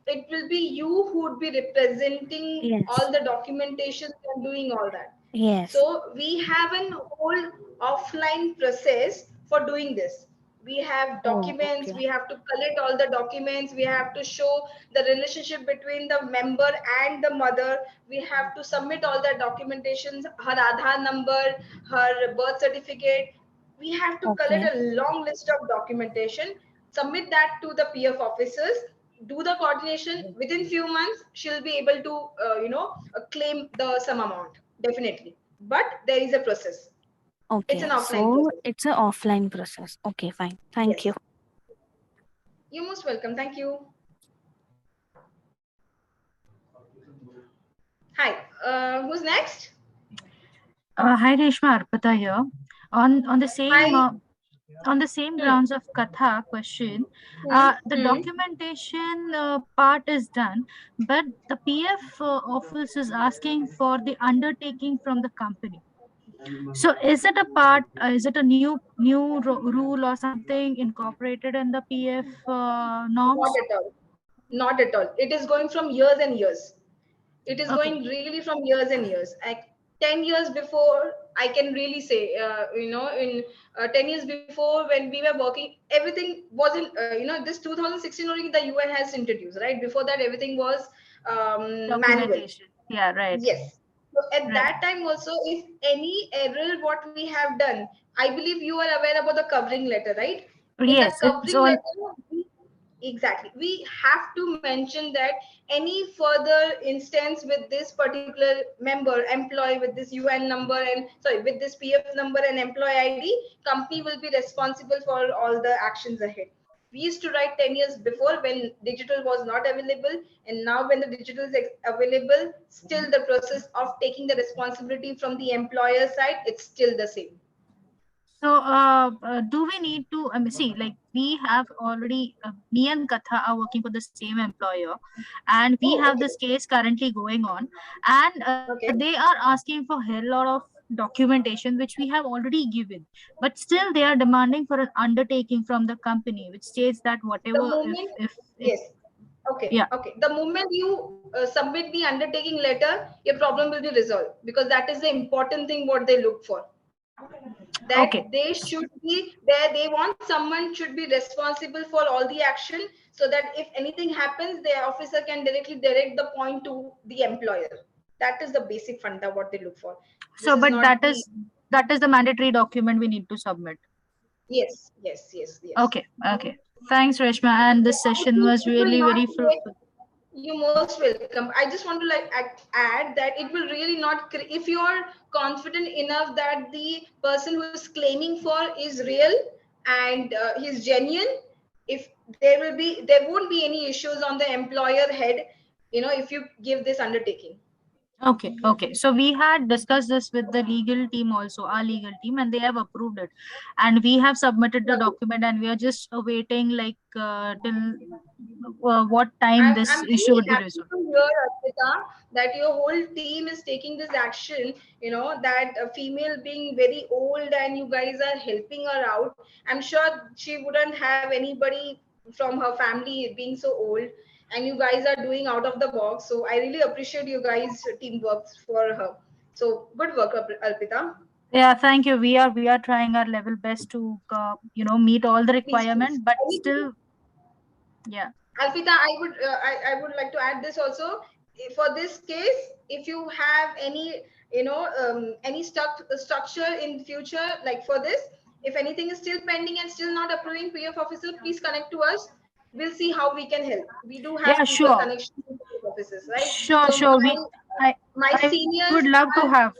It will be you who would be representing Yes. all the documentation and doing all that. Yes. So we have an whole offline process for doing this. We have documents, okay. we have to collect all the documents, we have to show the relationship between the member and the mother. We have to submit all the documentations, her Aadhaar number, her birth certificate. We have to collect a long list of documentation, submit that to the PF officers, do the coordination. Within few months she'll be able to claim the some amount, definitely, but there is a process. Okay, It's an offline so process. it's an offline process. Okay, fine. Thank Yes. you. You're most welcome. Thank you. Hi, who's next? Hi Reshma, Arpita here. On the same Hi. On the same grounds of Katha question, the documentation part is done, but the PF office is asking for the undertaking from the company. So is it a part, is it a new rule or something incorporated in the PF norms? Not at all. Not at all. It is going from years and years. It is Okay. going really from years and years. Like 10 years before, I can really say, in 10 years before when we were working, everything wasn't, this 2016 only the UN has introduced, right? Before that, everything was manual. Documentation. Yeah, right. Yes. So at Right. that time also, if any error what we have done, I believe you are aware about the covering letter, right? In the Yes, it's covering all. letter, exactly, we have to mention that any further instance with this particular member, employee with this UN number and sorry, with this PF number and employee ID, company will be responsible for all the actions ahead. We used to write 10 years before when digital was not available, and now when the digital is available, still the process of taking the responsibility from the employer side, it's still the same. So, do we need to see, like, we have already, me and Katha are working for the same employer, and we Oh, have okay. this case currently going on, and Okay. they are asking for a hell lot of documentation, which we have already given, but still they are demanding for an undertaking from the company, which states that The whatever, moment, if yes. Okay, yeah. okay. The moment you submit the undertaking letter, your problem will be resolved because that is the important thing what they look for. That Okay. they should be there. They want someone should be responsible for all the action so that if anything happens, the officer can directly direct the point to the employer. That is the basic funda what they look for. This So, is but not the, that is the mandatory document we need to submit. yes, yes, yes, yes. Okay, okay. Thanks, Reshma, and this I session think was it will really not very create. fruitful. You're most welcome. I just want to add that it will really not if you are confident enough that the person who is claiming for is real and he's genuine. If there won't be any issues on the employer head, if you give this undertaking. Okay, okay. So we had discussed this with the legal team also, our legal team, and they have approved it. And we have submitted the document, and we are just awaiting like till what time this I'm issue really would be happy resolved. to hear, Arpita, that your whole team is taking this action. That a female being very old and you guys are helping her out. I'm sure she wouldn't have anybody from her family being so old, and you guys are doing out of the box. So I really appreciate you guys' teamwork for her. So good work, Arpita. Yeah, thank you. We are trying our level best to meet all the Please, please. requirement, but Anything, still, yeah. Alpita, I would like to add this also. For this case, if you have any any structure in future like for this, if anything is still pending and still not approving PF officer, please connect to us. We'll see how we can help. We do Yeah, have people sure, connection to PF officers, right? sure, So sure. I my I seniors would love to are have.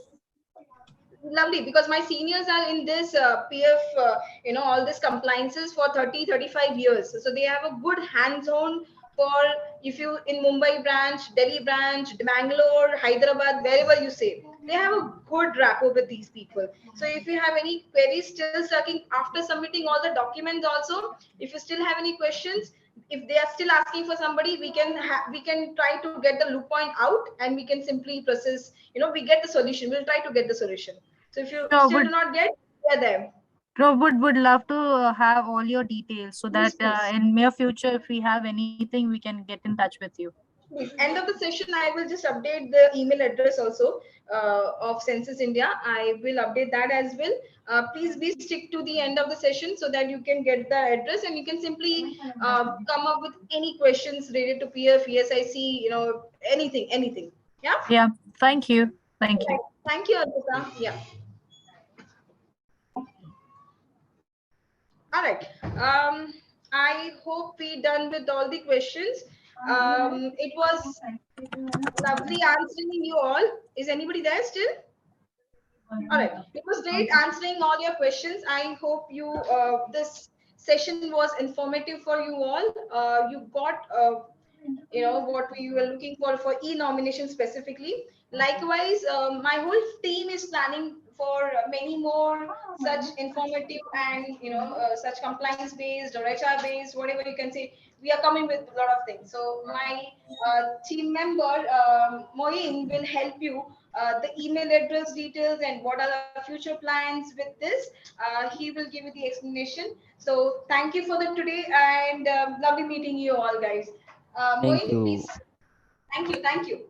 lovely because my seniors are in this PF, all these compliances for 30-35 years. So they have a good hands-on for if you in Mumbai branch, Delhi branch, Bangalore, Hyderabad, wherever you say. They have a good rapport with these people. So if you have any queries still sucking after submitting all the documents also, if you still have any questions, if they are still asking for somebody, we can try to get the loop point out and we can simply process, we get the solution. We'll try to get the solution. So if you Sure, still do not get, we are there. would love to have all your details so that Please, please. in near future, if we have anything, we can get in touch with you. Please. End of the session, I will just update the email address also of Census India. I will update that as well. Please be stick to the end of the session so that you can get the address and you can simply come up with any questions related to PF, ESIC, anything. Yeah. Yeah. Thank you. Thank you. Right. Thank you, Arpita. Yeah. All right. I hope we done with all the questions. It was lovely answering you all. Is anybody there still? All right. It was great answering all your questions. I hope this session was informative for you all. You got what we were looking for e-nomination specifically. Likewise, my whole team is planning for many more such informative and such compliance based or HR based, whatever you can say. We are coming with a lot of things. So my team member Moin will help you the email address details and what are the future plans with this. He will give you the explanation. So thank you for the today and lovely meeting you all, guys. Moin, Thank you. please. Thank you. Thank you.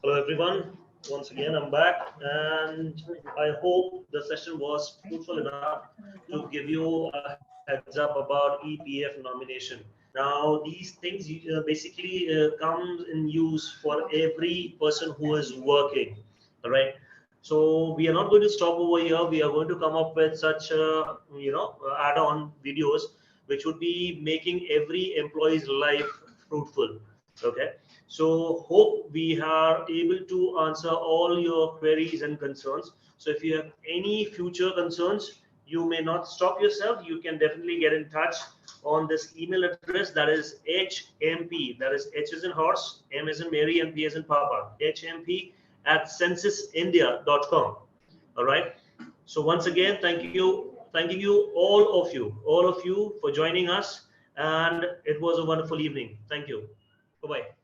Hello everyone, once again I'm back, and I hope the session was fruitful enough to give you a heads up about EPF nomination. Now these things basically come in use for every person who is working, all right? So we are not going to stop over here. We are going to come up with such add-on videos which would be making every employee's life fruitful. Okay, so hope we are able to answer all your queries and concerns. So if you have any future concerns, you may not stop yourself. You can definitely get in touch on this email address, that is HMP, that is H as in horse, M as in Mary, and P as in Papa, hmp@censusindia.com. All right. So once again, thanking you, all of you for joining us, and it was a wonderful evening. Thank you. Bye-bye.